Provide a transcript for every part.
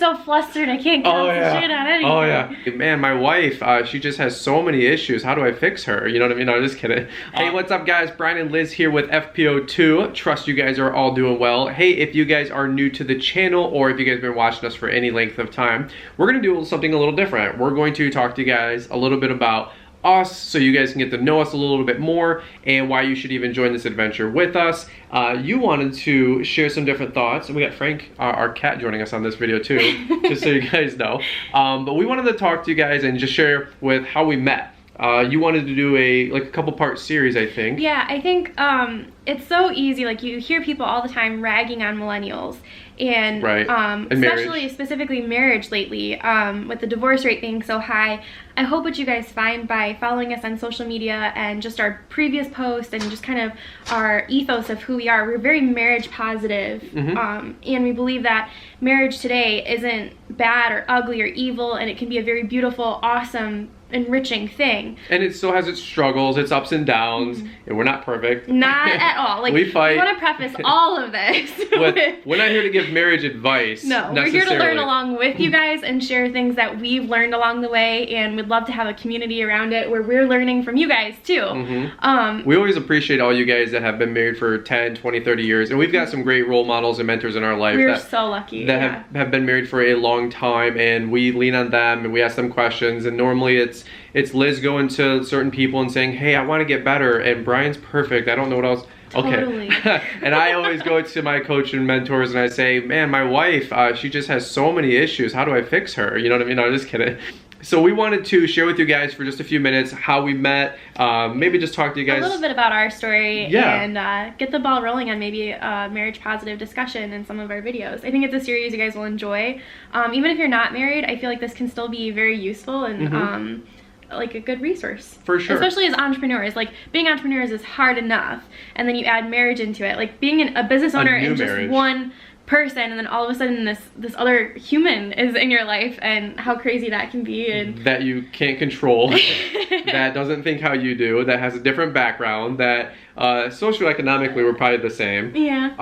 so flustered I can't concentrate on anything. Oh yeah. Man, my wife, she just has so many issues. How do I fix her? You know what I mean? No, I'm just kidding. Hey, what's up guys? Brian and Liz here with FPO2. Trust you guys are all doing well. Hey, if you guys are new to the channel or if you guys have been watching us for any length of time, we're gonna do something a little different. We're going to talk to you guys a little bit about us so you guys can get to know us a little bit more and why you should even join this adventure with us. You wanted to share some different thoughts, and we got Frank, our cat, joining us on this video too, just so you guys know. But we wanted to talk to you guys and just share with how we met. You wanted to do a couple part series, I think. Yeah, I think it's so easy. Like, you hear people all the time ragging on millennials, and right. Especially specifically marriage lately, with the divorce rate being so high. I hope what you guys find by following us on social media and just our previous posts and just kind of our ethos of who we are. We're very marriage positive, and we believe that marriage today isn't bad or ugly or evil, and it can be a very beautiful, awesome, enriching thing. And it still has its struggles, its ups and downs, and we're not perfect. Not at all. Like, we fight. We want to preface all of this we're not here to give marriage advice. No, we're here to learn along with you guys and share things that we've learned along the way, and we'd love to have a community around it where we're learning from you guys too. We always appreciate all you guys that have been married for 10, 20, 30 years, and we've got some great role models and mentors in our life. We're so lucky. That have been married for a long time, and we lean on them and we ask them questions, and normally it's Liz going to certain people and saying, hey, I want to get better, and Brian's perfect, I don't know what else. Totally. Okay. And I always go to my coach and mentors and I say, man, my wife, she just has so many issues. How do I fix her? You know what I mean? No, I'm just kidding. So we wanted to share with you guys for just a few minutes how we met, maybe just talk to you guys a little bit about our story, and get the ball rolling on maybe a marriage positive discussion in some of our videos. I think it's a series you guys will enjoy. Even if you're not married, I feel like this can still be very useful and like a good resource. For sure. Especially as entrepreneurs. Like, being entrepreneurs is hard enough, and then you add marriage into it. Like, being a business owner and just one person, and then all of a sudden this other human is in your life, and how crazy that can be, and that you can't control, that doesn't think how you do, that has a different background, that socioeconomically we're probably the same. Yeah.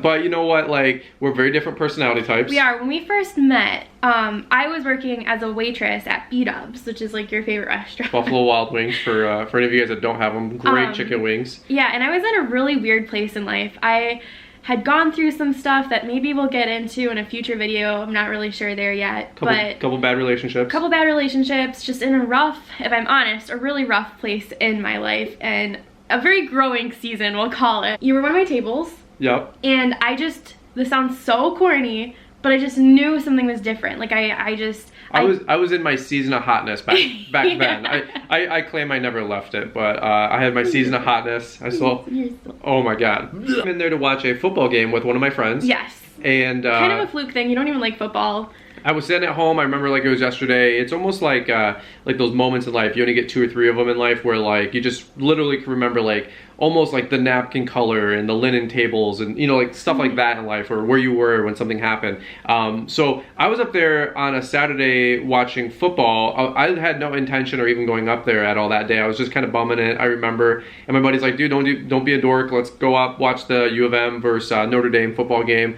But you know what, like, we're very different personality types. We are. When we first met, I was working as a waitress at B-Dubs, which is like your favorite restaurant. Buffalo Wild Wings, for any of you guys that don't have them. Great chicken wings. Yeah, and I was in a really weird place in life. I had gone through some stuff that maybe we'll get into in a future video. I'm not really sure there yet. Couple bad relationships. Couple bad relationships, just in a rough, if I'm honest, a really rough place in my life, and a very growing season, we'll call it. You were one of my tables. Yep. And this sounds so corny, but I just knew something was different. Like, I was in my season of hotness back then. I claim I never left it, but I had my season of hotness. Oh my god. I'm in there to watch a football game with one of my friends. Yes. And kind of a fluke thing. You don't even like football. I was sitting at home. I remember like it was yesterday. It's almost like those moments in life. You only get 2 or 3 of them in life where like you just literally can remember like almost like the napkin color and the linen tables and you know like stuff like that in life, or where you were when something happened. So I was up there on a Saturday watching football. I had no intention or even going up there at all that day. I was just kind of bumming it. I remember, and my buddy's like, dude, don't be a dork. Let's go up, watch the U of M versus Notre Dame football game.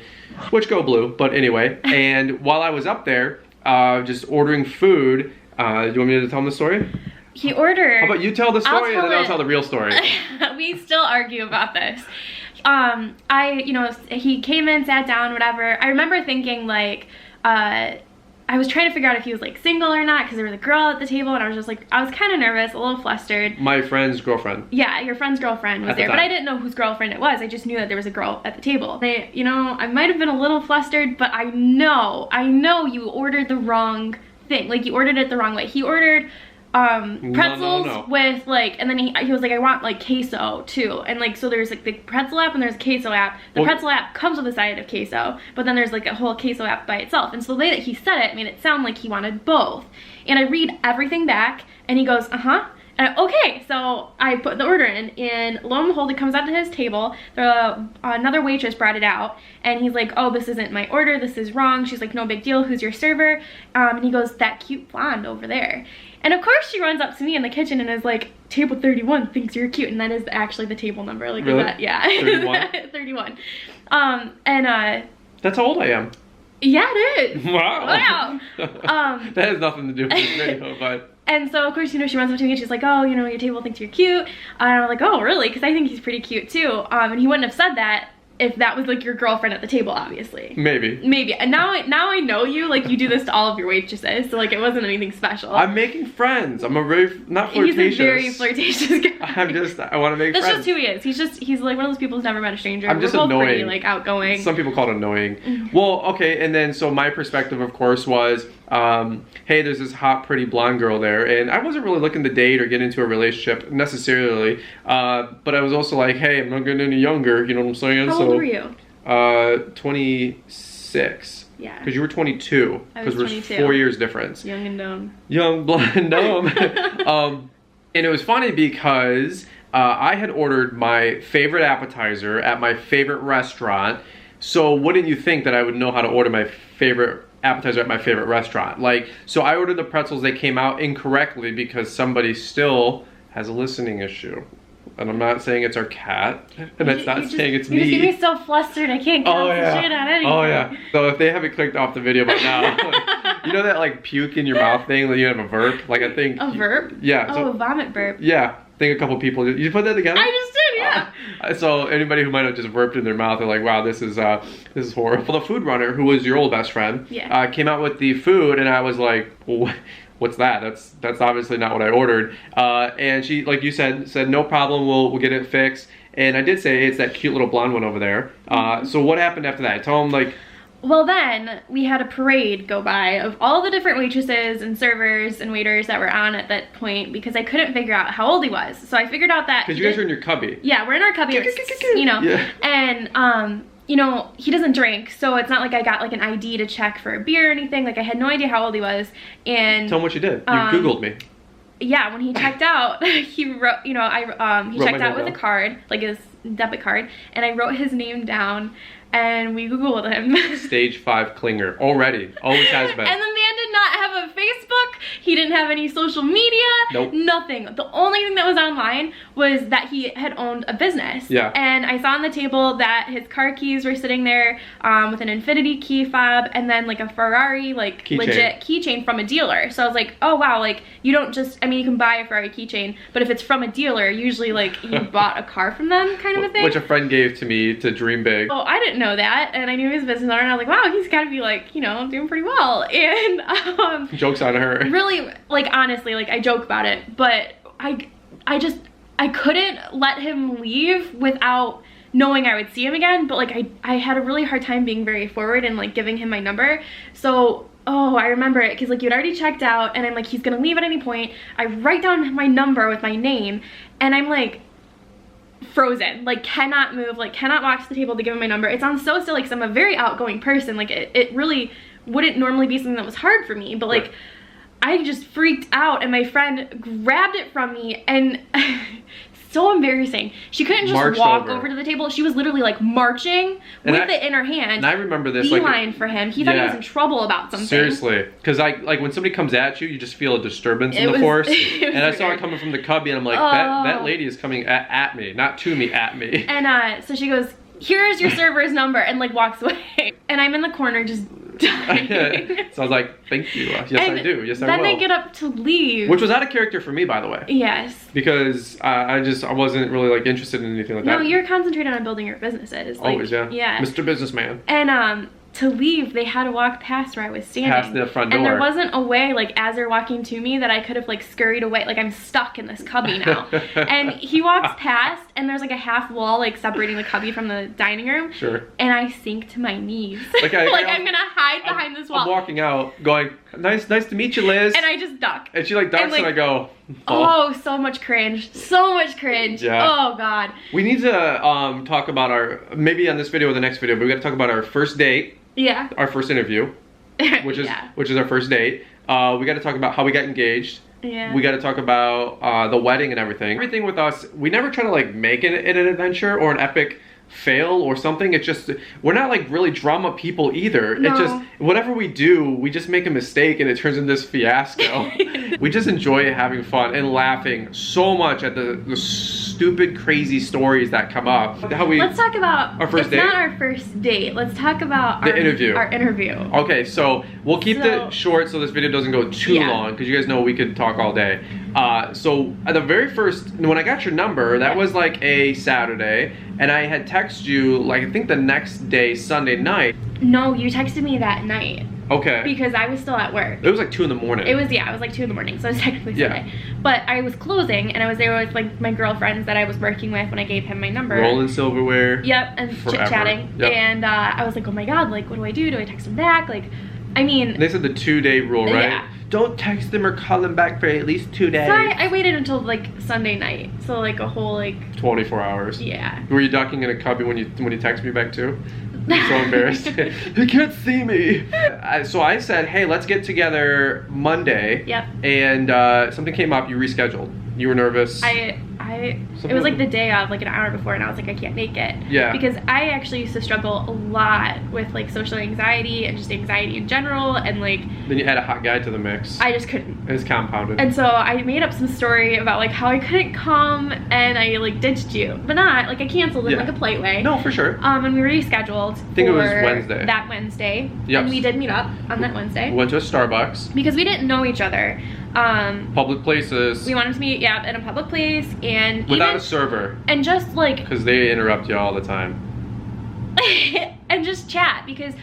Which go blue, but anyway. And while I was up there, just ordering food, do you want me to tell them the story? He ordered... How about you tell the story and then I'll tell the real story. We still argue about this. He came in, sat down, whatever. I remember thinking like, I was trying to figure out if he was like single or not, because there was a girl at the table, and I was just like, I was kind of nervous, a little flustered. My friend's girlfriend. Yeah, your friend's girlfriend was there, but I didn't know whose girlfriend it was. I just knew that there was a girl at the table. I might have been a little flustered, but I know you ordered the wrong thing. Like, you ordered it the wrong way. He ordered pretzels with like, and then he was like, I want like queso too, and like, so there's like the pretzel app and there's a queso app. The pretzel app comes with a side of queso, but then there's like a whole queso app by itself, and so the way that he said it made it sound like he wanted both. And I read everything back, and he goes, okay, so I put the order in, and lo and behold, it comes out to his table. Another waitress brought it out, and he's like, oh, this isn't my order, this is wrong. She's like, no big deal, who's your server? And he goes, that cute blonde over there. And of course she runs up to me in the kitchen and is like, table 31 thinks you're cute, and that is actually the table number. Like, really? That, yeah. 31? 31. That's how old I am. Yeah, it is. Wow. Wow. That has nothing to do with this video, but. And so, of course, you know, she runs up to me and she's like, oh, you know, your table thinks you're cute. And I'm like, oh, really? Because I think he's pretty cute, too. And he wouldn't have said that if that was, like, your girlfriend at the table, obviously. Maybe. Maybe. And now I know you. Like, you do this to all of your waitresses. So, like, it wasn't anything special. I'm making friends. I'm a very, not flirtatious. He's a very flirtatious guy. I want to make friends. That's just who he is. He's like one of those people who's never met a stranger. I'm just We're both annoying. pretty, like, outgoing. Some people call it annoying. Well, okay, and then so my perspective, of course, was, hey, there's this hot, pretty blonde girl there, and I wasn't really looking to date or get into a relationship necessarily, but I was also like, hey, I'm not getting any younger, you know what I'm saying? How old were you? 26. Yeah. Because you were 22. I was 22. 4 years difference. Young and dumb. Young, blonde, dumb. And it was funny because I had ordered my favorite appetizer at my favorite restaurant. So wouldn't you think that I would know how to order my favorite appetizer at my favorite restaurant? Like, so I ordered the pretzels. They came out incorrectly because somebody still has a listening issue. And I'm not saying it's our cat, and it's not saying it's me. You just get me so flustered, I can't concentrate on anything. Oh yeah. So if they haven't clicked off the video by now, you know that like puke in your mouth thing, that you have a burp? Like I think. A burp? Yeah. Oh, a vomit burp. Yeah. I think a couple people, you put that together? I just did, yeah. So anybody who might have just burped in their mouth, they're like, wow, this is horrible. The food runner, who was your old best friend, came out with the food, and I was like, well, what's that? That's obviously not what I ordered. And she, like you said no problem, we'll get it fixed. And I did say, it's that cute little blonde one over there. So what happened after that? Tell them, like. Well, then we had a parade go by of all the different waitresses and servers and waiters that were on at that point, because I couldn't figure out how old he was. So I figured out that. Because you guys are in your cubby. Yeah, we're in our cubby, you know. Yeah. And, you know, he doesn't drink, so it's not like I got like an ID to check for a beer or anything. Like, I had no idea how old he was. And tell him what you did. You Googled me. Yeah, when he checked out, he wrote, you know, he checked out with a card, like his debit card, and I wrote his name down, and we Googled him. Stage 5 clinger. Already. Always has been. And the man did not have a Facebook. He didn't have any social media. Nope. Nothing. The only thing that was online was that he had owned a business. Yeah. And I saw on the table that his car keys were sitting there with an Infinity key fob and then like a Ferrari, like legit keychain from a dealer. So I was like, oh wow, like you don't just, I mean, you can buy a Ferrari keychain, but if it's from a dealer, usually like you bought a car from them kind of a thing. Which a friend gave to me to dream big. Oh, I didn't know that, and I knew his business owner, and I was like, wow, he's gotta be like, you know, doing pretty well. And joke's on her. Really, like honestly, like I joke about it, but I couldn't let him leave without knowing I would see him again. But like I had a really hard time being very forward and like giving him my number. So I remember it because like you had already checked out, and I'm like, he's gonna leave at any point. I write down my number with my name, and I'm like frozen, like cannot move, like cannot walk to the table to give him my number. It sounds so silly because I'm a very outgoing person. Like it really wouldn't normally be something that was hard for me, but like right. I just freaked out, and my friend grabbed it from me, and so embarrassing. She couldn't just walk over to the table. She was literally like marching with it in her hand. And I remember this beeline for him. He thought he was in trouble about something. Seriously, because like when somebody comes at you, you just feel a disturbance in the force. And I saw it coming from the cubby, and I'm like, that lady is coming at me, not to me, at me. And so she goes, here's your server's number, and like walks away. And I'm in the corner just dying. So I was like, thank you. Yes, I do. Yes, I will. Then they get up to leave. Which was out of character for me, by the way. Yes. Because I wasn't really like interested in anything like that. No, you're concentrated on building your businesses. Like, always, yeah. Yeah. Mr. Businessman. And to leave, they had to walk past where I was standing. Past the front door. And there wasn't a way, like, as they're walking to me that I could have, like, scurried away. Like, I'm stuck in this cubby now. And he walks past, and there's, like, a half wall, like, separating the cubby from the dining room. Sure. And I sink to my knees. Like, I'm gonna hide behind this wall. I'm walking out, going, nice to meet you, Liz. And I just duck. And she, like, ducks, and I go, oh, so much cringe. So much cringe. Yeah. Oh, God. We need to talk about maybe on this video or the next video, but we got to talk about our first date. Yeah. Our first interview, which is our first date. We got to talk about how we got engaged. Yeah. We got to talk about the wedding and everything. Everything with us, we never try to like make it an adventure or an epic fail or something. It's just, we're not like really drama people either. No. It's just, whatever we do, we just make a mistake and it turns into this fiasco. We just enjoy having fun and laughing so much at the stupid, crazy stories that come up. Let's talk about our first date. It's not our first date. Let's talk about the interview. Our interview. Okay, so we'll keep it short so this video doesn't go too long, because you guys know we could talk all day. So at the very first, when I got your number, that was like a Saturday, and I had texted you like I think the next day, Sunday night. No, you texted me that night. Okay. Because I was still at work. It was like 2 in the morning. It was like 2 in the morning, so it was technically Sunday. But I was closing, and I was there with like my girlfriends that I was working with when I gave him my number. Rolling silverware. Yep, and chit-chatting. Yep. And I was like, oh my god, like what do I do? Do I text him back? Like, I mean. They said the 2-day rule, right? Yeah. Don't text them or call them back for at least 2 days. So I waited until like Sunday night, so like a whole like 24 hours. Yeah. Were you ducking in a cubby when you texted me back too? I'm so embarrassed. You can't see me. So I said, hey, let's get together Monday. Yep. And something came up. You rescheduled. You were nervous. It was like the day of, like an hour before, and I was like, I can't make it. Yeah. Because I actually used to struggle a lot with like social anxiety and just anxiety in general, and like. Then you add a hot guy to the mix. I just couldn't. It's compounded. And so I made up some story about like how I couldn't come, and I like ditched you, but not like I canceled in like a polite way. No, for sure. And we rescheduled. I think it was Wednesday. That Wednesday. Yep. And we did meet up on that Wednesday. Went to a Starbucks. Because we didn't know each other. Public places. We wanted to meet, in a public place, and without a server. And just like. Because they interrupt you all the time. And just chat, because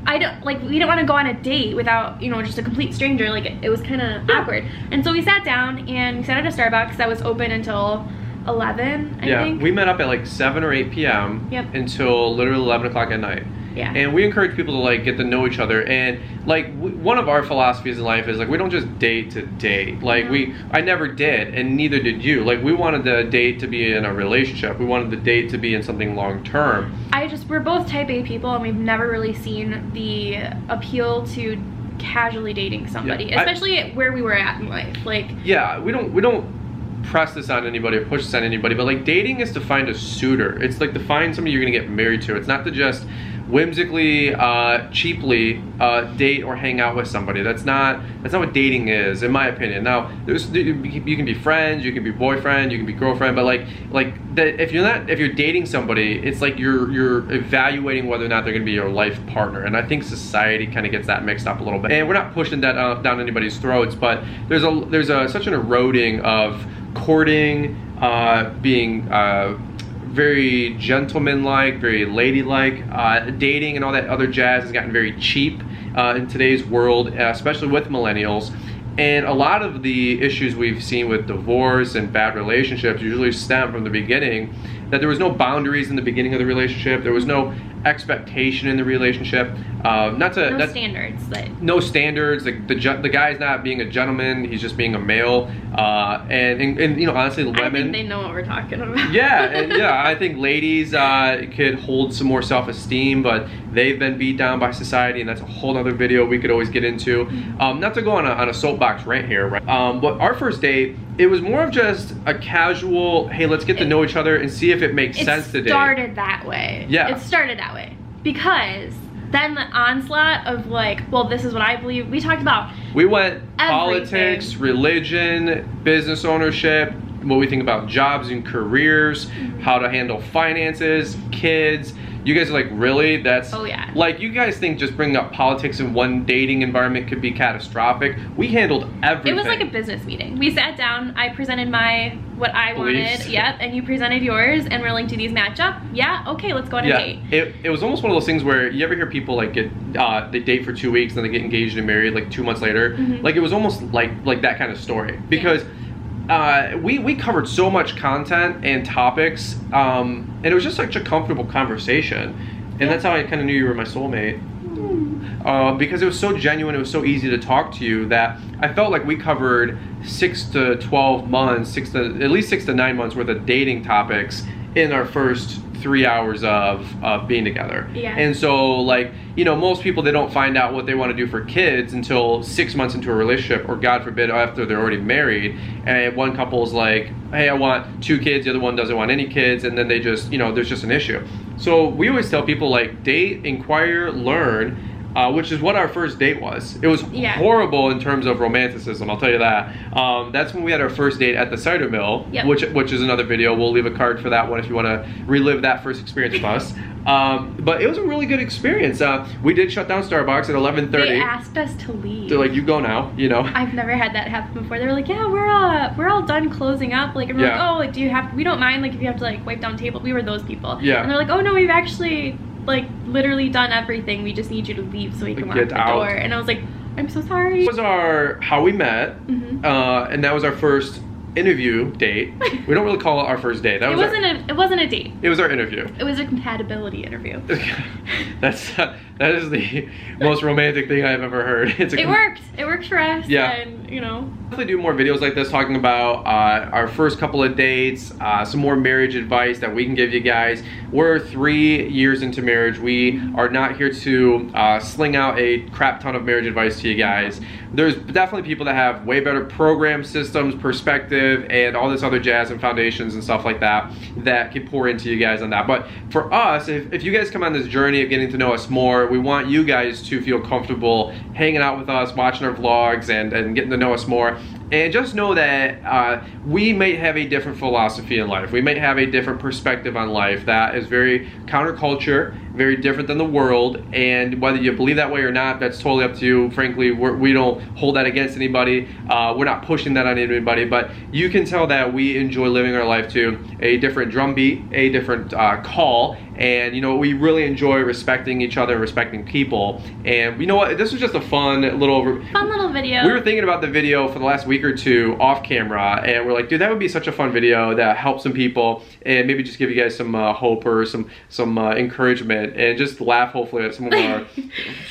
we didn't want to go on a date without, just a complete stranger. Like it was kind of awkward. And so we sat down and we sat at a Starbucks that was open until 11, I think. Yeah, we met up at like 7 or 8 p.m. Yep. Until literally 11 o'clock at night. Yeah. And we encourage people to like get to know each other, and like one of our philosophies in life is like we don't just date to date. Like I never did, and neither did you. Like we wanted the date to be in a relationship. We wanted the date to be in something long term. We're both type A people, and we've never really seen the appeal to casually dating somebody, especially where we were at in life. Like we don't press this on anybody or push this on anybody, but like dating is to find a suitor. It's like to find somebody you're gonna get married to. It's not to just whimsically, cheaply date or hang out with somebody. That's not what dating is, in my opinion. Now, you can be friends, you can be boyfriend, you can be girlfriend, but if you're dating somebody, it's like you're evaluating whether or not they're gonna be your life partner. And I think society kind of gets that mixed up a little bit. And we're not pushing that down anybody's throats, but there's such an eroding of courting, being very gentleman-like, very ladylike. Dating and all that other jazz has gotten very cheap in today's world, especially with millennials. And a lot of the issues we've seen with divorce and bad relationships usually stem from the beginning, that there was no boundaries in the beginning of the relationship. There was no expectation in the relationship. No standards. No standards. The guy's not being a gentleman. He's just being a male. And honestly, women. I think they know what we're talking about. Yeah, I think ladies could hold some more self-esteem, but they've been beat down by society, and that's a whole other video we could always get into. Not to go on a soapbox right here, right? But our first date, it was more of just a casual, hey, let's get to know each other and see if it makes sense to date. It started that way. Yeah. It started that way. Because then the onslaught of this is what I believe. We talked about We went everything. Politics, religion, business ownership, what we think about jobs and careers, how to handle finances, kids. You guys are like, really? That's you guys think just bringing up politics in one dating environment could be catastrophic. We handled everything. It was like a business meeting. We sat down, I presented what I beliefs. wanted, and you presented yours, and we're like, do these match up? Yeah, okay, let's go on a date. It was almost one of those things where you ever hear people like they date for 2 weeks, then they get engaged and married like 2 months later. Like it was almost like that kind of story, because we covered so much content and topics, and it was just such a comfortable conversation, and that's how I kind of knew you were my soulmate. Because it was so genuine, it was so easy to talk to you, that I felt like we covered 6 to 12 months, at least 6 to 9 months worth of dating topics in our first 3 hours of being together. Yeah. And so most people, they don't find out what they want to do for kids until 6 months into a relationship, or God forbid after they're already married, and one couple's like, hey, I want 2 kids, the other one doesn't want any kids, and then they just, there's just an issue. So we always tell people date, inquire, learn, which is what our first date was. It was horrible in terms of romanticism, I'll tell you that. That's when we had our first date at the cider mill, which is another video. We'll leave a card for that one if you want to relive that first experience with us. But it was a really good experience. We did shut down Starbucks at 11:30. They asked us to leave. They're like, you go now, you know. I've never had that happen before. They were like, yeah, we're all done closing up. Like, and we're like, oh, like, do you have, we don't mind, like, if you have to, like, wipe down table. We were those people. Yeah. And they're like, oh, no, we've actually, like, literally done everything. We just need you to leave so we can lock the door. And I was like, I'm so sorry. That was our, how we met. And that was our first interview date. We don't really call it our first date. That it wasn't a date. It was our interview. It was a compatibility interview. That is the most romantic thing I've ever heard. It worked. It worked for us. Yeah. And you know. Definitely do more videos like this talking about our first couple of dates, some more marriage advice that we can give you guys. We're 3 years into marriage. We are not here to sling out a crap ton of marriage advice to you guys. There's definitely people that have way better program systems, perspective, and all this other jazz and foundations and stuff like that that can pour into you guys on that. But for us, if you guys come on this journey of getting to know us more, we want you guys to feel comfortable hanging out with us, watching our vlogs, and getting to know us more. And just know that we may have a different philosophy in life. We may have a different perspective on life that is very counterculture, very different than the world. And whether you believe that way or not, that's totally up to you. Frankly, we don't hold that against anybody. We're not pushing that on anybody. But you can tell that we enjoy living our life to a different drum beat, a different call. And you know, we really enjoy respecting each other, respecting people. And you know what? This was just a fun little video. We were thinking about the video for the last week or two off camera, and we're like, dude, that would be such a fun video that helps some people, and maybe just give you guys some hope or some encouragement, and just laugh hopefully at some of our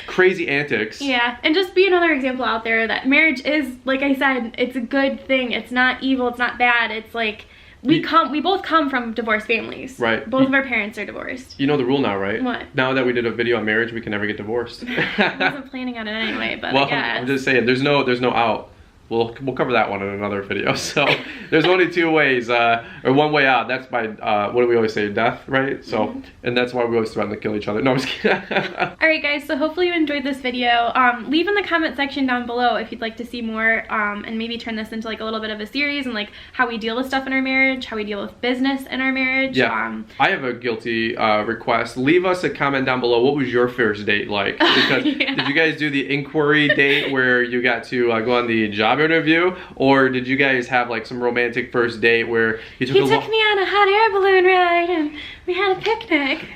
crazy antics. Yeah, and just be another example out there that marriage is, like I said, it's a good thing. It's not evil. It's not bad. It's like. We both come from divorced families. Right. Both of our parents are divorced. You know the rule now, right? What? Now that we did a video on marriage, we can never get divorced. I wasn't planning on it anyway, but well, I guess. I'm just saying, there's no out. We'll cover that one in another video. So there's only two ways, or one way out. That's by what do we always say, death, right? So and that's why we always threaten to kill each other. No, I'm just kidding. All right, guys. So hopefully you enjoyed this video. Leave in the comment section down below if you'd like to see more, and maybe turn this into like a little bit of a series and like how we deal with stuff in our marriage, how we deal with business in our marriage. Yeah. I have a guilty request. Leave us a comment down below. What was your first date like? Because did you guys do the inquiry date where you got to go on the job interview, or did you guys have like some romantic first date where he took me on a hot air balloon ride and we had a picnic?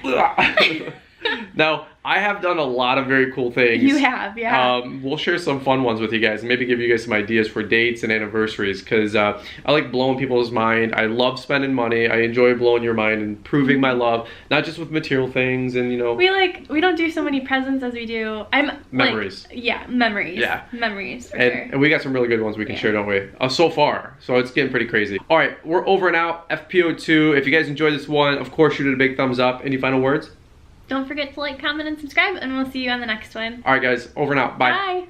Now, I have done a lot of very cool things. You have, yeah. We'll share some fun ones with you guys and maybe give you guys some ideas for dates and anniversaries, because I like blowing people's mind. I love spending money. I enjoy blowing your mind and proving my love, not just with material things and, you know. We don't do so many presents as we do. Memories. Like, memories. Yeah. Memories, for sure. And we got some really good ones we can share, don't we? So far. So it's getting pretty crazy. All right, we're over and out. FPO2. If you guys enjoyed this one, of course, shoot it a big thumbs up. Any final words? Don't forget to like, comment, and subscribe, and we'll see you on the next one. All right, guys. Over and out. Bye. Bye.